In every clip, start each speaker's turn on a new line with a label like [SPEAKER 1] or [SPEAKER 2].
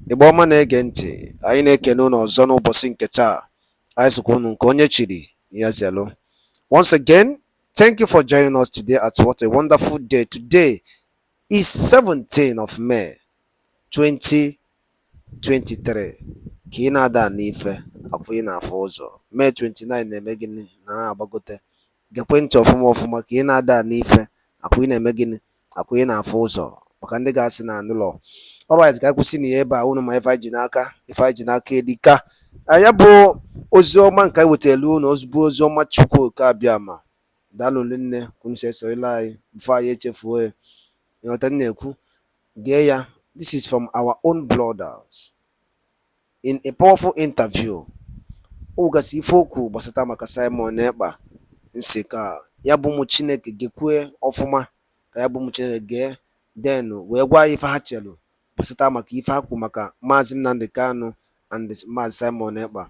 [SPEAKER 1] Igbo ọma na-ege ntị, anyị na-ekene unu ọzọ n'ụbọchị nke taa. Anyị sịkwa unu nke onye chiri ya zelu. Once again, thank you for joining us today at what a wonderful day. Today is 17th of May 2023. Ka ị na-ada n'ife akwụ ị na-afụ ụzọ. May 29 na-eme gịnị na agbagote. Gekwe ntị ọfụma ọfụma ka ị na-ada n'ife akwụ ị na-eme gịnị akwụ ị na-afụ ụzọ maka ndị ga-asị na anụlọ. Alright, ka kwụsị na ebe a unu ma ife anyị ji n'aka edika. Ya bụ ozi ọma nke anyị wetara unu ozugbo ozi ọma Chukwu oke abịa ma daalụ nne kwunu si esoyela anyị bifo anyị echefuo ya. Ịghọta na-ekwu gee ya. This is from our own brothers in a powerful interview. O gasị ife okwu gbasata maka Simon Ekpa nsị ka ya bụ ụmụ Chineke gekwe ọfụma ka ya bụ ụmụ Chineke gee den wee gwa ife ha chelu gbasata maka ife ha kwu maka Maazị Nnamdi Kanu and Maazị Simon Ekpa.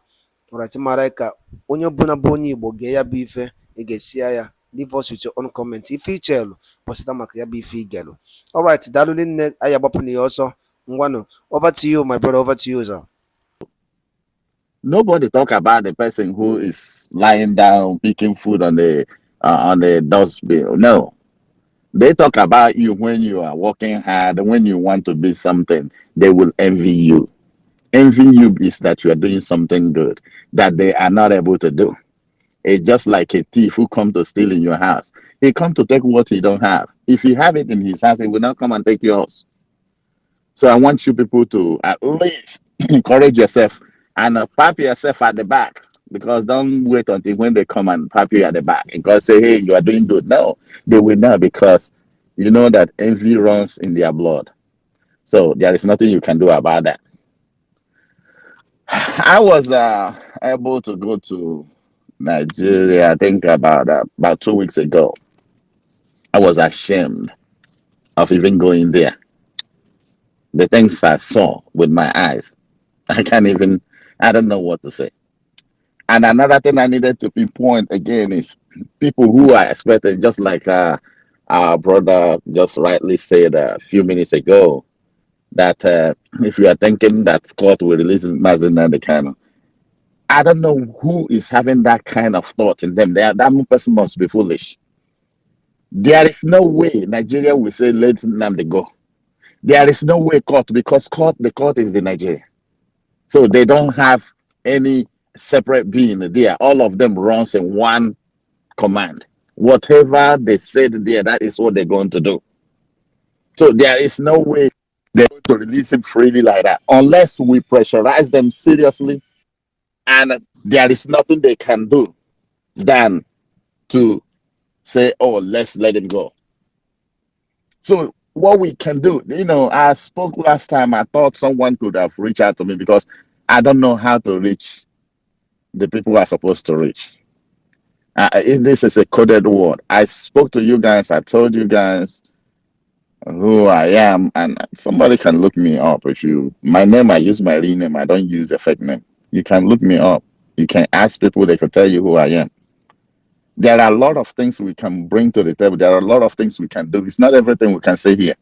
[SPEAKER 1] Alright, mara ka onye ọbụla bụ onye Igbo gee ya bụ ife ị ga-esi ya. Leave us with your own comment ife ichelu gbasata maka ya bụ ife igelu. Alright, daalụ nne anyị agbapụ na ya ọsọ. Ngwanụ, over to you my brother, over to you sir.
[SPEAKER 2] Nobody talk about the person who is lying down picking food on the dustbin. No, they talk about you when you are working hard. When you want to be something, they will envy you. Envy you is that you are doing something good that they are not able to do. It's just like a thief who come to steal in your house. He come to take what he don't have. If he have it in his house, he will not come and take yours. So I want you people to at least encourage yourself and pat yourself at the back, because don't wait until when they come and pat you at the back because say, hey, you are doing good. No, they will not, because you know that envy runs in their blood. So there is nothing you can do about that. I was able to go to Nigeria, I think about 2 weeks ago. I was ashamed of even going there. The things I saw with my eyes, I don't know what to say. And another thing I needed to pinpoint again is people who are expecting, just like our brother just rightly said a few minutes ago, that if you are thinking that court will release Mazi Nnamdi Kanu, I don't know who is having that kind of thought in them. That person must be foolish. There is no way Nigeria will say let Nnamdi go. There is no way court, because the court is in Nigeria. So they don't have any separate being there. All of them runs in one command. Whatever they said there, that is what they're going to do. So there is no way they're going to release him freely like that unless we pressurize them seriously, and there is nothing they can do than to say, oh, let's let him go. So what we can do, I spoke last time, I thought someone could have reached out to me because I don't know how to reach the people who are supposed to reach. This is a coded word. I spoke to you guys, I told you guys who I am, and somebody can look me up. My name, I use my real name, I don't use a fake name. You can look me up. You can ask people, they can tell you who I am. There are a lot of things we can bring to the table. There are a lot of things we can do. It's not everything we can say here.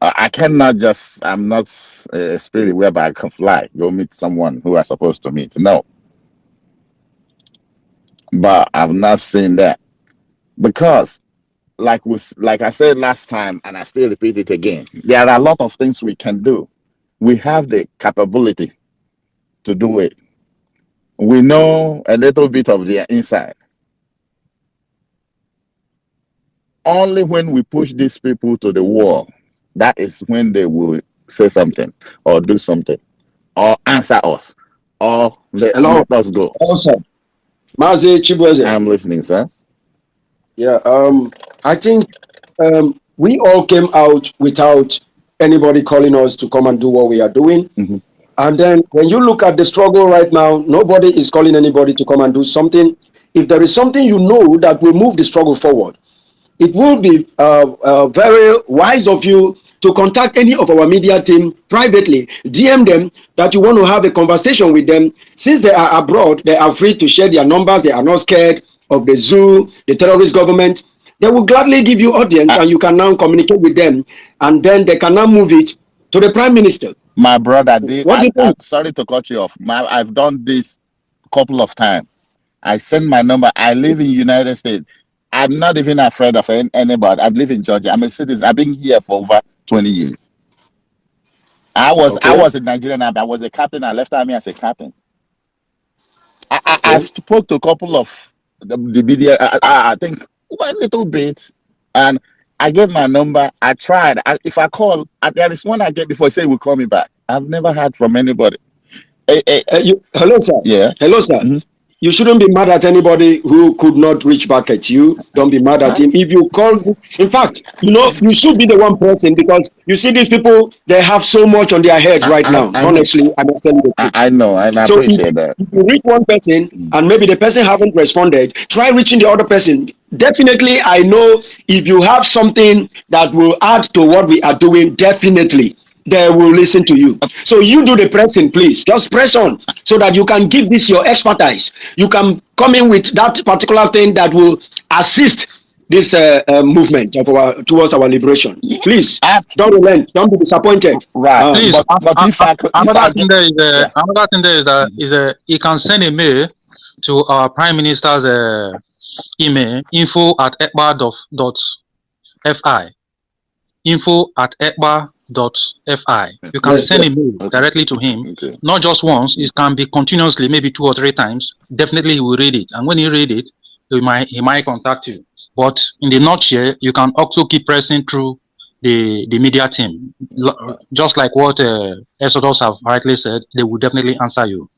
[SPEAKER 2] I cannot I'm not a spirit whereby I can fly, go meet someone who I'm supposed to meet. No. But I've not seen that. Because, like I said last time, and I still repeat it again, there are a lot of things we can do. We have the capability to do it. We know a little bit of their inside. Only when we push these people to the wall, that is when they will say something or do something or answer us or let us go.
[SPEAKER 3] Awesome. Mazi Chibueze.
[SPEAKER 2] I'm listening, sir.
[SPEAKER 3] Yeah, I think we all came out without anybody calling us to come and do what we are doing.
[SPEAKER 2] Mm-hmm.
[SPEAKER 3] And then when you look at the struggle right now, nobody is calling anybody to come and do something. If there is something that will move the struggle forward, it will be very wise of you to contact any of our media team privately, DM them that you want to have a conversation with them. Since they are abroad, they are free to share their numbers. They are not scared of the zoo, the terrorist government. They will gladly give you audience and you can now communicate with them, and then they can now move it to the Prime Minister.
[SPEAKER 2] My brother,
[SPEAKER 3] What do you think?
[SPEAKER 2] sorry to cut you off. I've done this couple of times. I send my number. I live in United States. I'm not even afraid of anybody. I live in Georgia. I'm a citizen. I've been here for over 20 years. I
[SPEAKER 3] Okay,
[SPEAKER 2] was in Nigeria. I was a captain. I left army as a captain. I
[SPEAKER 3] okay.
[SPEAKER 2] spoke to a couple of the media. I think one little bit, and I gave my number. I tried. If I call, there is one I get before. He said he will call me back. I've never heard from anybody.
[SPEAKER 3] Hello, sir.
[SPEAKER 2] Yeah.
[SPEAKER 3] Hello, sir.
[SPEAKER 2] Mhm.
[SPEAKER 3] You shouldn't be mad at anybody who could not reach back at you. Don't be mad at
[SPEAKER 2] I,
[SPEAKER 3] him. If you call, in fact, you should be the one person because you see these people, they have so much on their heads right now.
[SPEAKER 2] I know.
[SPEAKER 3] Honestly, I must tell you the truth.
[SPEAKER 2] I know, and I
[SPEAKER 3] So
[SPEAKER 2] appreciate that.
[SPEAKER 3] if you reach one person
[SPEAKER 2] Mm.
[SPEAKER 3] and maybe the person haven't responded, try reaching the other person. Definitely, I know if you have something that will add to what we are doing, definitely they will listen to you. So you do the pressing, please. Just press on so that you can give this your expertise. You can come in with that particular thing that will assist this movement of our towards our liberation.
[SPEAKER 2] Yeah,
[SPEAKER 3] Please
[SPEAKER 2] at,
[SPEAKER 3] don't relent. Don't be disappointed.
[SPEAKER 2] right.
[SPEAKER 4] Please,
[SPEAKER 2] But if
[SPEAKER 4] another
[SPEAKER 2] I
[SPEAKER 4] thing
[SPEAKER 2] get,
[SPEAKER 4] there is
[SPEAKER 2] yeah.
[SPEAKER 4] another thing there is that
[SPEAKER 2] Mhm.
[SPEAKER 4] he can send a mail to our Prime Minister's email info@ekpa.fi info@ekpa.fi. You can
[SPEAKER 3] Yes,
[SPEAKER 4] send
[SPEAKER 3] sir.
[SPEAKER 4] a mail
[SPEAKER 2] Okay.
[SPEAKER 4] directly to him,
[SPEAKER 2] Okay.
[SPEAKER 4] not just once. It can be continuously, maybe 2 or 3 times. Definitely, he will read it, and when he read it, he might contact you. But in the nutshell, you can also keep pressing through the media team, just like what Exodus have rightly said. They will definitely answer you.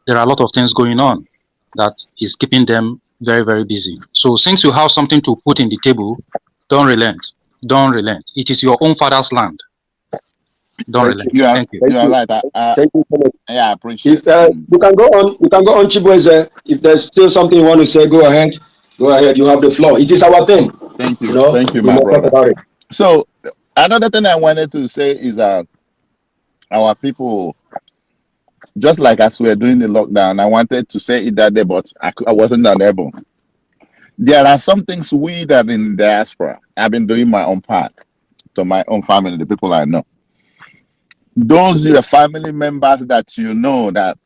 [SPEAKER 4] There are a lot of things going on that is keeping them very, very busy. So since you have something to put in the table, don't relent. Don't relent. It is your own father's land. Don't
[SPEAKER 3] Thank you.
[SPEAKER 4] relent. Thank you.
[SPEAKER 3] Thank
[SPEAKER 2] You are
[SPEAKER 3] you.
[SPEAKER 2] right.
[SPEAKER 3] Thank you so much.
[SPEAKER 2] Yeah, I appreciate.
[SPEAKER 3] If
[SPEAKER 2] Mm.
[SPEAKER 3] you can go on, Chibueze. If there's still something you want to say, go ahead. Go ahead. You have the floor. It is our thing.
[SPEAKER 2] Thank you,
[SPEAKER 3] We
[SPEAKER 2] my
[SPEAKER 3] must talk
[SPEAKER 2] brother.
[SPEAKER 3] about it.
[SPEAKER 2] So another thing I wanted to say is that our people, just like as we were doing the lockdown, I wanted to say it that day, but I wasn't unable. There are some things we that in diaspora. I've been doing my own part to my own family, the people I know. Those your family members that you know that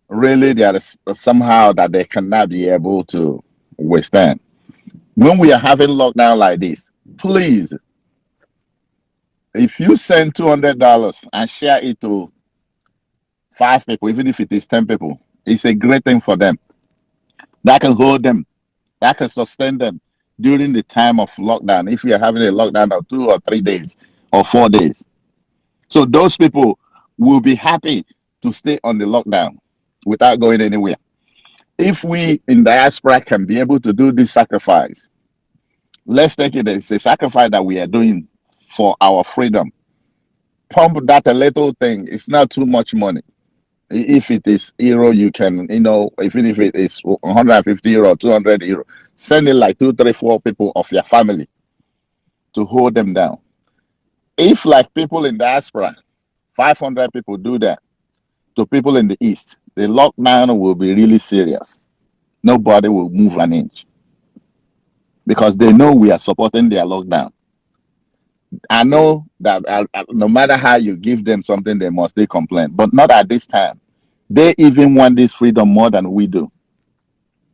[SPEAKER 2] really there is somehow that they cannot be able to withstand. When we are having lockdown like this, please, if you send $200 and share it to 5 people, even if it is 10 people, it's a great thing for them. That can hold them, that can sustain them during the time of lockdown. If we are having a lockdown of 2 or 3 days or 4 days, so those people will be happy to stay on the lockdown without going anywhere. If we in diaspora can be able to do this sacrifice, let's take it as a sacrifice that we are doing for our freedom. Pump that a little thing. It's not too much money. If it is euro, you can, even if it is 150 euro, 200 euro, send it like 2, 3, 4 people of your family to hold them down. If like people in diaspora, 500 people do that to people in the East, the lockdown will be really serious. Nobody will move an inch because they know we are supporting their lockdown. I know that no matter how you give them something, they must they complain, but not at this time. They even want this freedom more than we do.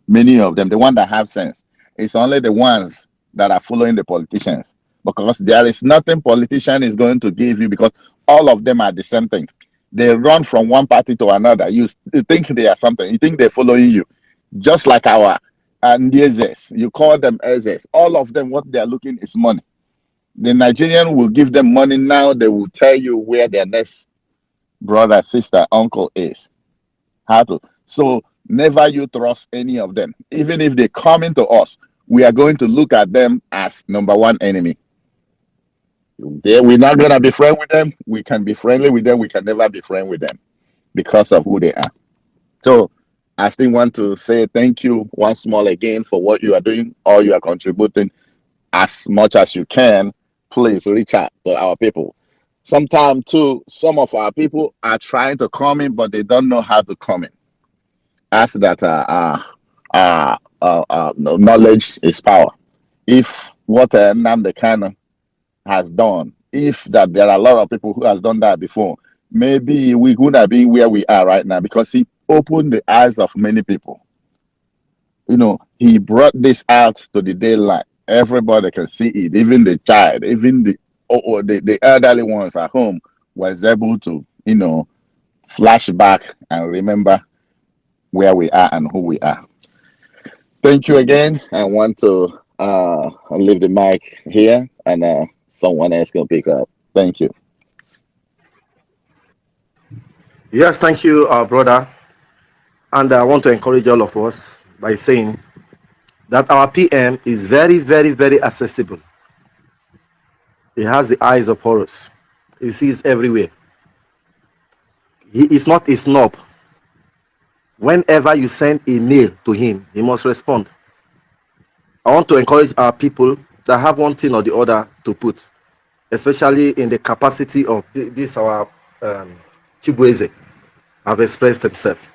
[SPEAKER 2] Many of them, the ones that have sense, it's only the ones that are following the politicians because there is nothing politician is going to give you because all of them are the same thing. They run from one party to another. You think they are something. You think they're following you, just like our and you call them Ezes. All of them, what they are looking is money. The Nigerian will give them money now. They will tell you where their next brother, sister, uncle is. How to. So never you trust any of them. Even if they come into us, we are going to look at them as number one enemy. We're not going to be friends with them. We can be friendly with them. We can never be friends with them because of who they are. So I still want to say thank you once more again for what you are doing, all you are contributing as much as you can. Please reach out to our people. Sometimes too, some of our people are trying to come in, but they don't know how to come in. Ask that knowledge is power. If what Nnamdi Kanu has done if that there are a lot of people who has done that before, maybe we would have been where we are right now because he opened the eyes of many people. He brought this out to the daylight. Everybody can see it, even the child, even the elderly ones at home was able to, flash back and remember where we are and who we are. Thank you again. I want to leave the mic here and someone else can pick up. Thank you.
[SPEAKER 5] Yes, thank you, brother. And I want to encourage all of us by saying that our PM is very, very, very accessible. He has the eyes of Horus. He sees everywhere. He is not a snob. Whenever you send a mail to him, he must respond. I want to encourage our people that have one thing or the other to put, especially in the capacity of this our Chibueze have expressed himself.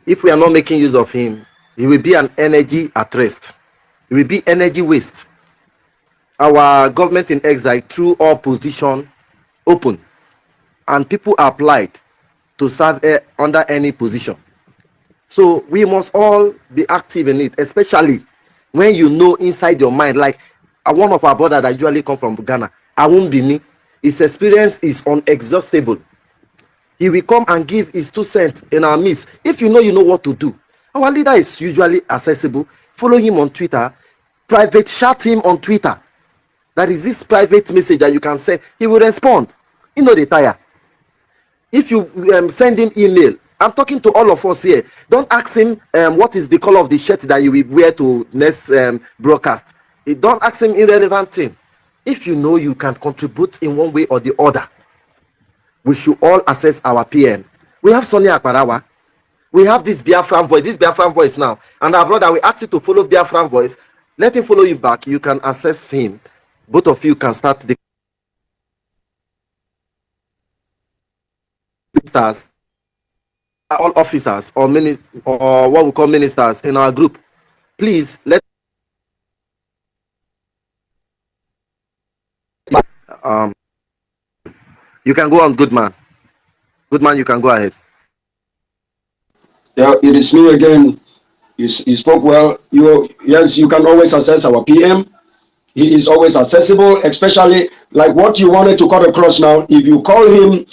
[SPEAKER 5] If we are not making use of him, he will be an energy at rest. It will be energy waste. Our government in exile threw all position open, and people applied to serve under any position. So we must all be active in it, especially when you know inside your mind, like one of our brothers that usually come from Ghana, Awumbini, his experience is unexhaustible. He will come and give his 2 cents in our midst. If you know what to do. Our leader is usually accessible. Follow him on Twitter. Private chat him on Twitter. That is this private message that you can send. He will respond. They tire. If you send him email, I'm talking to all of us here. Don't ask him what is the color of the shirt that you will wear to next broadcast. Don't ask him irrelevant thing. If you know you can contribute in one way or the other, we should all access our PM. We have Sonia Akbarawa. We have this Biafran voice now. And our brother, we ask you to follow Biafran voice. Let him follow you back. You can access him. Both of you can start the ministers, all officers or what we call ministers in our group. Please let you can go on, good man. Good man, you can go ahead.
[SPEAKER 3] Yeah, it is me again. You spoke well. Yes, you can always access our PM. He is always accessible, especially like what you wanted to cut across now. If you call him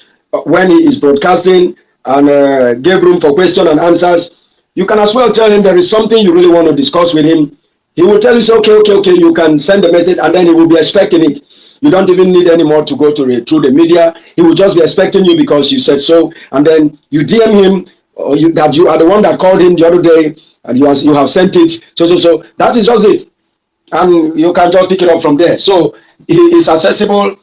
[SPEAKER 3] when he is broadcasting and give room for question and answers, you can as well tell him there is something you really want to discuss with him. He will tell you, say, okay, you can send the message, and then he will be expecting it. You don't even need any more to go through the media. He will just be expecting you because you said so, and then you DM him or that you are the one that called him the other day, and you have sent it. So that is just it, and you can just pick it up from there. So he is accessible.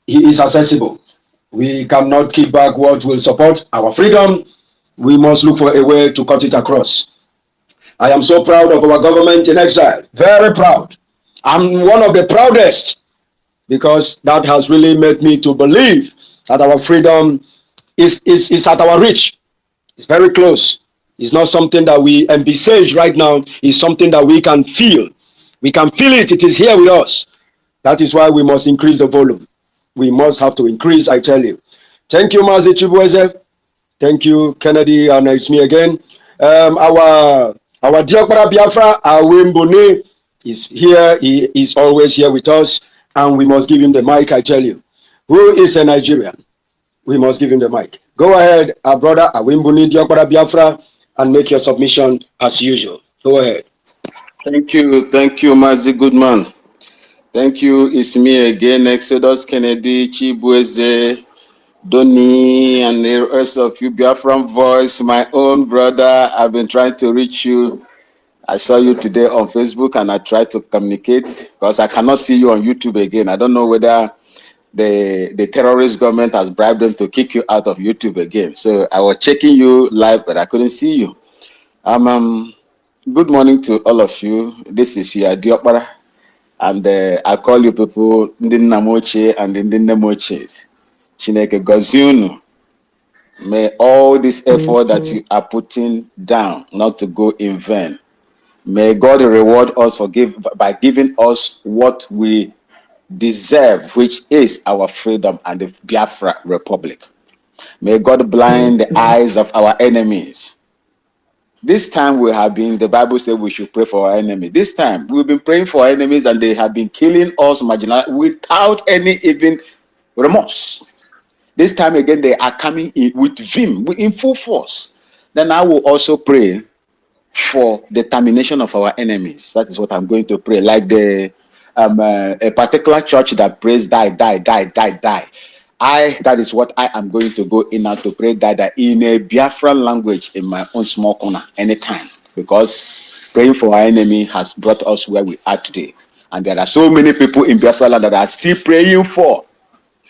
[SPEAKER 3] He is accessible. We cannot keep back what will support our freedom. We must look for a way to cut it across. I am so proud of our government in exile. Very proud. I'm one of the proudest because that has really made me to believe that our freedom is at our reach. It's very close. It's not something that we envisage right now. It's something that we can feel. We can feel it. It is here with us. That is why we must increase the volume. We must have to increase, I tell you. Thank you, Mazi Chibueze. Thank you, Kennedy, and it's me again. Our dear brother Biafra, Awimbone, is here. He is always here with us, and we must give him the mic, I tell you. Who is a Nigerian? We must give him the mic. Go ahead, our brother Awimbone, dear brother Biafra, and make your submission as usual. Go ahead.
[SPEAKER 6] Thank you, Mazi Goodman. Thank you. It's me again, Exodus Kennedy, Chibueze, Doni, and the rest of you, Biafran Voice, my own brother. I've been trying to reach you. I saw you today on Facebook, and I tried to communicate because I cannot see you on YouTube again. I don't know whether the terrorist government has bribed them to kick you out of YouTube again. So I was checking you live, but I couldn't see you. Good morning to all of you. This is your Diopara, and I call you people Ndi Namoche and Ndi Namoches. Chineke Goziunu. May all this effort that you are putting down not to go in vain. May God reward us by giving us what we deserve, which is our freedom and the Biafra Republic. May God blind the eyes of our enemies. This time we have been, the Bible said we should pray for our enemy. This time we've been praying for our enemies and they have been killing us without any even remorse. This time again, they are coming in with vim, in full force. Then I will also pray for the termination of our enemies. That is what I'm going to pray. Like a particular church that prays die, die, die, die, die. That is what I am going to go in now to pray die in a Biafran language in my own small corner anytime. Because praying for our enemy has brought us where we are today. And there are so many people in Biafra land that are still praying for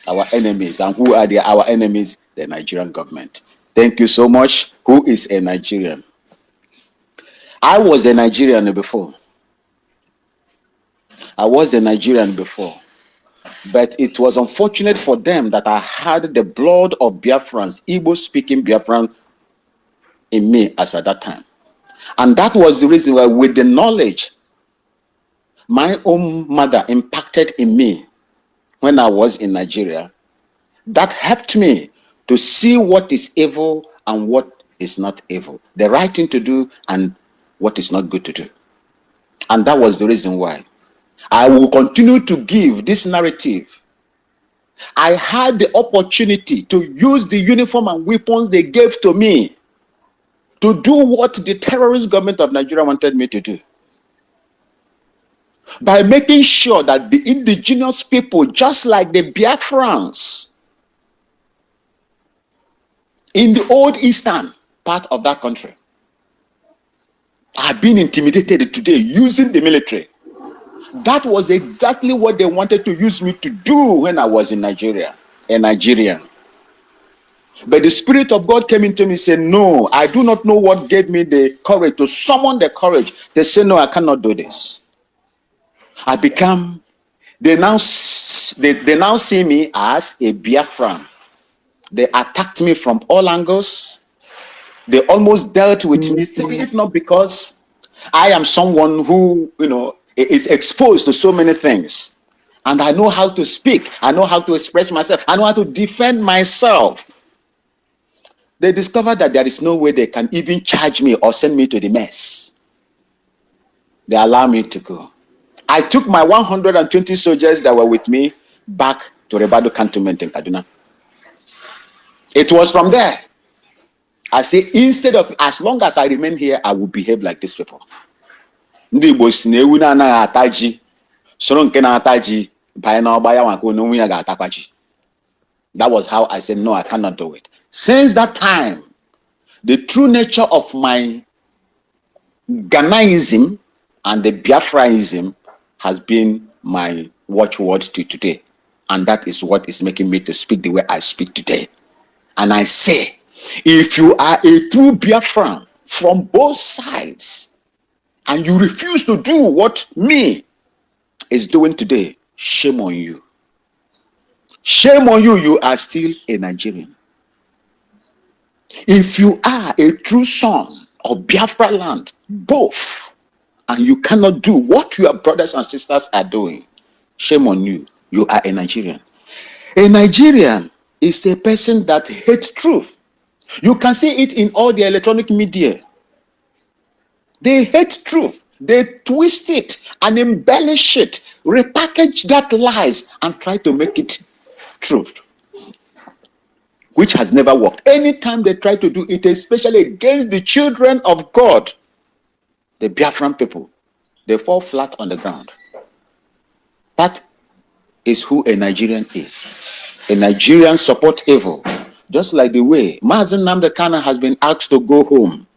[SPEAKER 6] our enemies. And who are our enemies? The Nigerian government. Thank you so much. Who is a Nigerian? I was a Nigerian before. But it was unfortunate for them that I had the blood of Biafrans, Igbo-speaking Biafran in me as at that time. And that was the reason why, with the knowledge my own mother impacted in me when I was in Nigeria, that helped me to see what is evil and what is not evil, the right thing to do and what is not good to do. And that was the reason why I will continue to give this narrative. I had the opportunity to use the uniform and weapons they gave to me to do what the terrorist government of Nigeria wanted me to do. By making sure that the indigenous people, just like the Biafrans in the old eastern part of that country, are being intimidated today using the military. That was exactly what they wanted to use me to do when I was in Nigeria, a Nigerian. But the Spirit of God came into me and said, no, I do not know what gave me the courage to summon the courage to say, no, I cannot do this. They now see me as a Biafran. They attacked me from all angles. They almost dealt with me, if not because I am someone who, is exposed to so many things. And I know how to speak. I know how to express myself. I know how to defend myself. They discovered that there is no way they can even charge me or send me to the mess. They allow me to go. I took my 120 soldiers that were with me back to Rebado Cantonment in Kaduna. It was from there. I say, instead of, as long as I remain here, I will behave like these people. That was how I said, no, I cannot do it. Since that time, the true nature of my Ghanaism and the Biafraism has been my watchword to today. And that is what is making me to speak the way I speak today. And I say, if you are a true Biafran from both sides, and you refuse to do what me is doing today, shame on you. Shame on you, you are still a Nigerian. If you are a true son of Biafra land, both, and you cannot do what your brothers and sisters are doing, shame on you, you are a Nigerian. A Nigerian is a person that hates truth. You can see it in all the electronic media. They hate truth. They twist it and embellish it, repackage that lies and try to make it truth, which has never worked. Anytime they try to do it, especially against the children of God, the Biafran people, they fall flat on the ground. That is who a Nigerian is. A Nigerian support evil, just like the way Mazen Nnamdi Kanu has been asked to go home.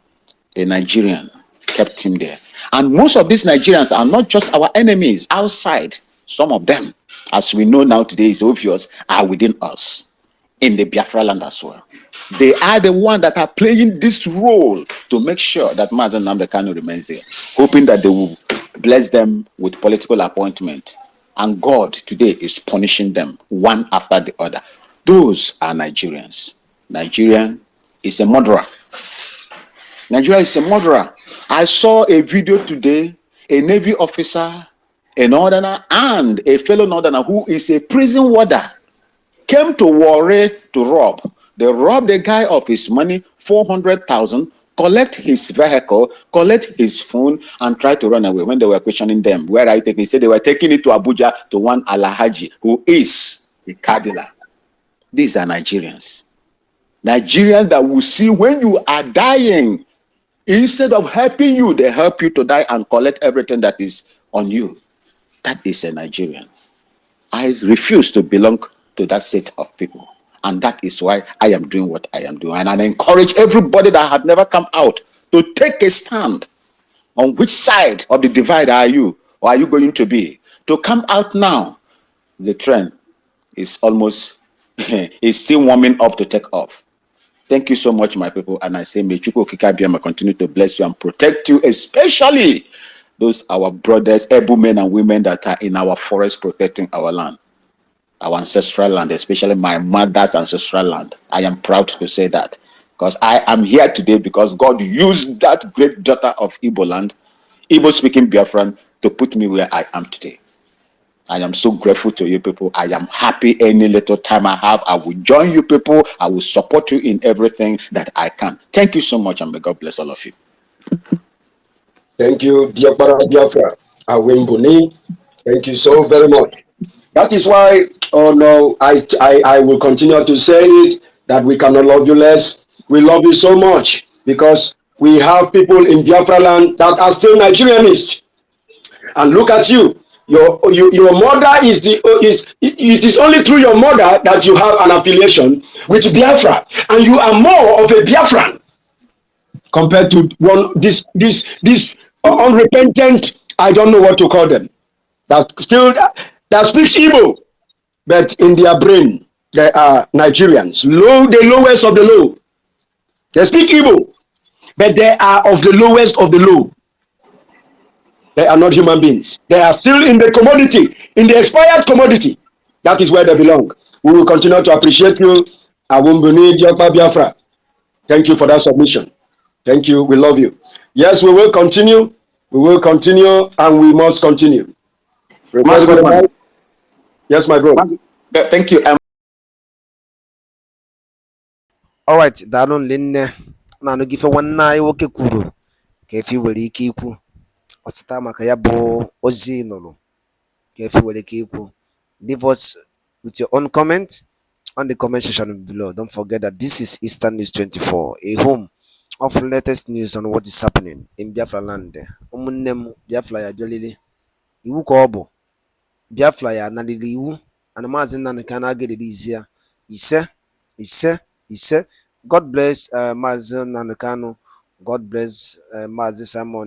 [SPEAKER 6] A Nigerian kept him there. And most of these Nigerians are not just our enemies outside. Some of them, as we know now today is obvious, are within us in the Biafra land as well. They are the ones that are playing this role to make sure that Mazen Nnamdi Kanu remains there, hoping that they will bless them with political appointment. And God today is punishing them one after the other. Those are Nigerians. Nigeria is a murderer. Nigeria is a murderer. I saw a video today, a Navy officer
[SPEAKER 2] a northerner and a fellow northerner who is a prison warder came to Warri to rob. They robbed the guy of his money, 400,000, collect his vehicle, collect his phone, and try to run away. When they were questioning them, where are you taking? He said they were taking it to Abuja to one Alhaji, who is a cardinal. These are Nigerians. Nigerians that will see when you are dying, instead of helping you, they help you to die and collect everything that is on you. That is a Nigerian. I refuse to belong to that set of people. And that is why I am doing what I am doing. And I encourage everybody that have never come out to take a stand. On which side of the divide are you? Or are you going to be? To come out now. The trend is almost, is still warming up to take off. Thank you so much, my people. And I say, may Chukwu Okike continue to bless you and protect you, especially those our brothers, able men and women that are in our forest protecting our land, our ancestral land, especially my mother's ancestral land. I am proud to say that because I am here today because God used that great daughter of Igbo land, Igbo speaking Biafran, to put me where I am today. I am so grateful to you people. I am happy any little time I have. I will join you people. I will support you in everything that I can. Thank you so much, and may God bless all of you.
[SPEAKER 3] Thank you, dear Biafra. Awimbuni. Thank you so very much. That is why, oh no, I will continue to say it, that we cannot love you less. We love you so much because we have people in Biafra land that are still Nigerianists. And look at you. Your mother is it is only through your mother that you have an affiliation with Biafra, and you are more of a Biafran compared to this unrepentant, I don't know what to call them, that speaks Igbo, but in their brain they are Nigerians, the lowest of the low. They speak Igbo, but they are of the lowest of the low. They are not human beings. They are still in the commodity, in the expired commodity. That is where they belong. We will continue to appreciate you. Awumbuni Diokpa Biafra. Thank you for that submission. Thank you. We love you. Yes, we will continue. We will continue and we must continue. Request for the mic. Yes, my bro.
[SPEAKER 2] Thank you.
[SPEAKER 1] Alright, daalụ nne na-anụ gị ife nwanne anyị nwoke kwuru ka efi nwere ike ikwu ọsịta maka ya bụ ozi nụrụ ka efi nwere ike ikwu. Leave us with your own comment on the comment section below. Don't forget that this is Eastern News 24, a home of latest news on what is happening in Biafra land. Ụmụnne m, Biafra ya bịalili iwu ka ọ bụ. Biafra ya analili iwu ana Maazị Nnamdi Kanu aga-erelease ya ise. God bless Maazị Nnamdi Kanu. God bless Maazị Simon